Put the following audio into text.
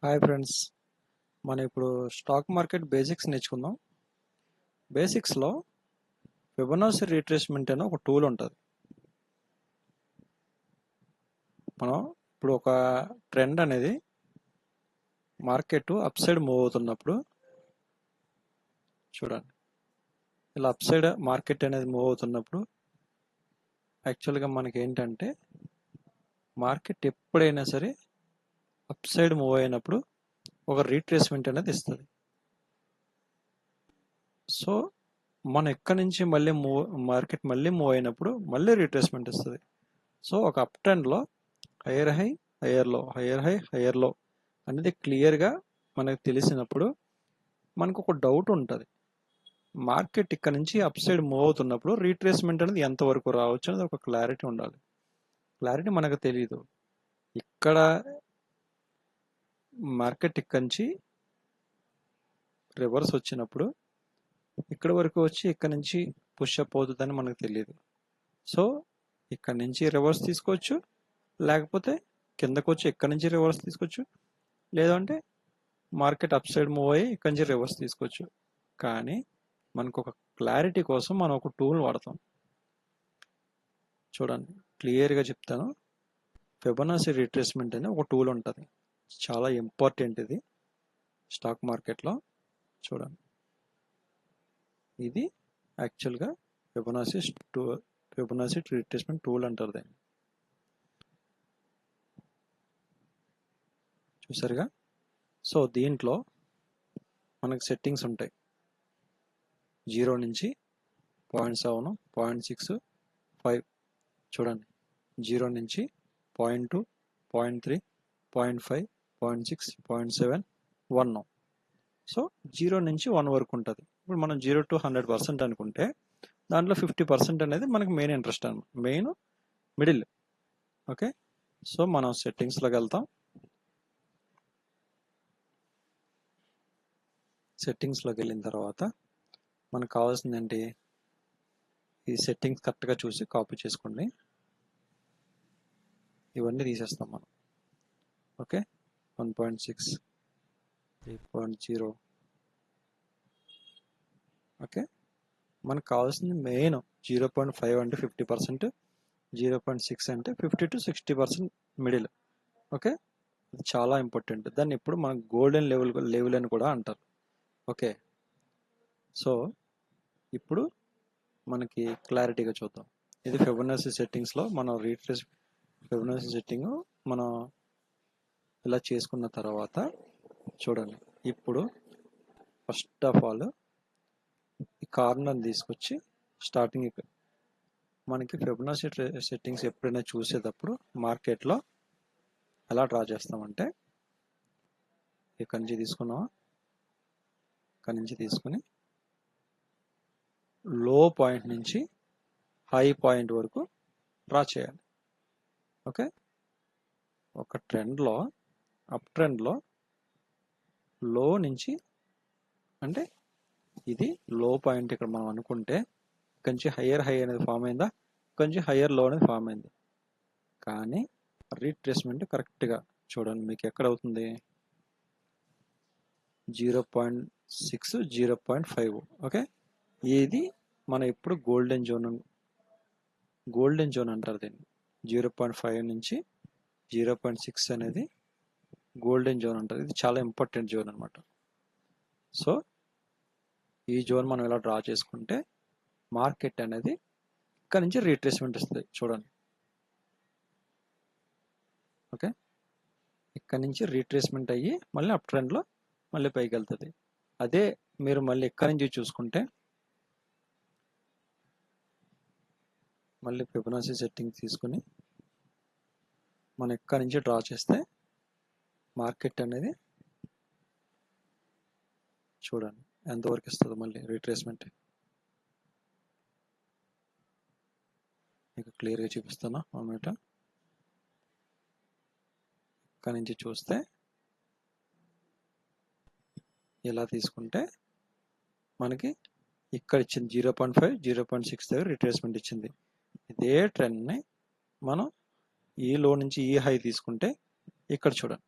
Hi friends, మనం ఇప్పుడు stock market basics నేర్చుకుందాం. బేసిక్స్లో ఫిబొనాచి రీట్రేస్మెంట్ అనే ఒక టూల్ ఉంటుంది. మనం ఇప్పుడు ఒక ట్రెండ్ అనేది మార్కెట్ అప్ సైడ్ మూవ్ అవుతున్నప్పుడు చూడండి, ఇలా అప్ సైడ్ మార్కెట్ అనేది మూవ్ అవుతున్నప్పుడు యాక్చువల్గా మనకి ఏంటంటే మార్కెట్ ఎప్పుడైనా సరే అప్ సైడ్ మూవ్ అయినప్పుడు ఒక రీట్రేస్మెంట్ అనేది ఇస్తుంది. సో మనం ఎక్కడి నుంచి మళ్ళీ మార్కెట్ మళ్ళీ మూవ్ అయినప్పుడు మళ్ళీ రీట్రేస్మెంట్ ఇస్తుంది. సో ఒక అప్ ట్రెండ్లో హైయర్ హై, హైయర్ లో, హైయర్ హై, హైయర్ లో అనేది క్లియర్గా మనకు తెలిసినప్పుడు మనకు ఒక డౌట్ ఉంటుంది. మార్కెట్ ఇక్కడ నుంచి అప్ సైడ్ మూవ్ అవుతున్నప్పుడు రీట్రేస్మెంట్ అనేది ఎంతవరకు రావచ్చు అనేది ఒక క్లారిటీ ఉండాలి. క్లారిటీ మనకు తెలియదు. ఇక్కడ మార్కెట్ ఇక్కడ నుంచి రివర్స్ వచ్చినప్పుడు ఇక్కడ వరకు వచ్చి ఇక్కడ నుంచి పుష్ అప్ అవుతుందని మనకు తెలియదు. సో ఇక్కడ నుంచి రివర్స్ తీసుకోవచ్చు, లేకపోతే కిందకు వచ్చి ఇక్కడ నుంచి రివర్స్ తీసుకోవచ్చు, లేదంటే మార్కెట్ అప్ సైడ్ మూవ్ అయ్యి ఇక్కడి నుంచి రివర్స్ తీసుకోవచ్చు. కానీ మనకు ఒక క్లారిటీ కోసం మనం ఒక టూల్ వాడతాం. చూడండి, క్లియర్గా చెప్తాను. ఫిబొనాచి రీట్రేస్మెంట్ అనే ఒక టూల్ ఉంటుంది, చాలా ఇంపార్టెంట్ ఇది స్టాక్ మార్కెట్లో. చూడండి, ఇది యాక్చువల్గా ఫిబొనాచి రీట్రేస్మెంట్ టూల్ అంటారు దాన్ని. చూసారుగా. సో దీంట్లో మనకు సెట్టింగ్స్ ఉంటాయి. 0 నుంచి 0.7, 0.6, 5. చూడండి, 0 నుంచి 0.2, 0.3, 0.5, 0.6, 0.7, 1. సో 0 నుంచి 1 వరకు ఉంటుంది. ఇప్పుడు మనం 0 to 100% అనుకుంటే దాంట్లో 50% అనేది మనకు మెయిన్ ఇంట్రెస్ట్ అనమాట, మెయిన్ మిడిల్. ఓకే, సో మనం సెట్టింగ్స్లోకి వెళ్తాం. సెట్టింగ్స్లోకి వెళ్ళిన తర్వాత మనకు కావాల్సింది ఏంటి, ఈ సెట్టింగ్స్ కరెక్ట్గా చూసి కాపీ చేసుకోండి. ఇవన్నీ తీసేస్తాం మనం. ఓకే, 1.6, 3.0. ఓకే, మనకు కావాల్సింది మెయిన్ 0.5 అంటే 50%, 0.6 అంటే 50 to 60% మిడిల్. ఓకే, ఇది చాలా ఇంపార్టెంట్. దాన్ని ఇప్పుడు మనం గోల్డెన్ లెవెల్ అని కూడా అంటారు. ఓకే, సో ఇప్పుడు మనకి క్లారిటీగా చూద్దాం. ఇది ఫిబొనాచి సెట్టింగ్స్లో మనం ఫిబొనాచి సెట్టింగ్ మనం ఇలా చేసుకున్న తర్వాత చూడండి, ఇప్పుడు ఫస్ట్ ఆఫ్ ఆల్ ఈ కార్నర్ తీసుకొచ్చి స్టార్టింగ్ మనకి ఫిబొనాచి సెట్టింగ్స్ ఎప్పుడైనా చూసేటప్పుడు మార్కెట్లో ఎలా డ్రా చేస్తామంటే, ఇక్కడి నుంచి తీసుకున్నామా, ఇక్కడి నుంచి తీసుకుని లో పాయింట్ నుంచి హై పాయింట్ వరకు డ్రా చేయాలి. ఓకే, ఒక ట్రెండ్లో అప్ ట్రెండ్లో లో నుంచి, అంటే ఇది లో పాయింట్ ఇక్కడ మనం అనుకుంటే కొంచెం హయ్యర్ హై అనేది ఫామ్ అయిందా, కొంచెం హయ్యర్ లో అనేది ఫామ్ అయింది. కానీ రీట్రేస్మెంట్ కరెక్ట్గా చూడండి, మీకు ఎక్కడ అవుతుంది, 0.6, 0.5. ఓకే, ఇది మనం ఇప్పుడు గోల్డెన్ జోన్ అంటారు దీన్ని. 0.5 నుంచి 0.6 అనేది గోల్డెన్ జోన్ అంటారు. ఇది చాలా ఇంపార్టెంట్ జోన్ అనమాట. సో ఈ జోన్ మనం ఇలా డ్రా చేసుకుంటే మార్కెట్ అనేది ఇక్కడ నుంచి రీట్రేస్మెంట్ ఇస్తుంది. చూడండి, ఓకే, ఇక్కడ నుంచి రీట్రేస్మెంట్ అయ్యి మళ్ళీ అప్ ట్రెండ్లో మళ్ళీ పైకి వెళ్తుంది. అదే మీరు మళ్ళీ ఇక్కడ నుంచి చూసుకుంటే మళ్ళీ ఫిబొనాచి సెట్టింగ్ తీసుకుని మనం ఇక్కడ నుంచి డ్రా చేస్తే మార్కెట్ అనేది చూడండి ఎంతవరకు ఇస్తుంది మళ్ళీ రీట్రేస్మెంట్. మీకు క్లియర్గా చూపిస్తాను అన్నమాట. ఇక్కడ నుంచి చూస్తే ఇలా తీసుకుంటే మనకి ఇక్కడ ఇచ్చింది 0.5, 0.6 దగ్గర రిట్రేస్మెంట్ ఇచ్చింది. ఇదే ట్రెండ్ని మనం ఈ లో నుంచి ఈ హై తీసుకుంటే ఇక్కడ చూడండి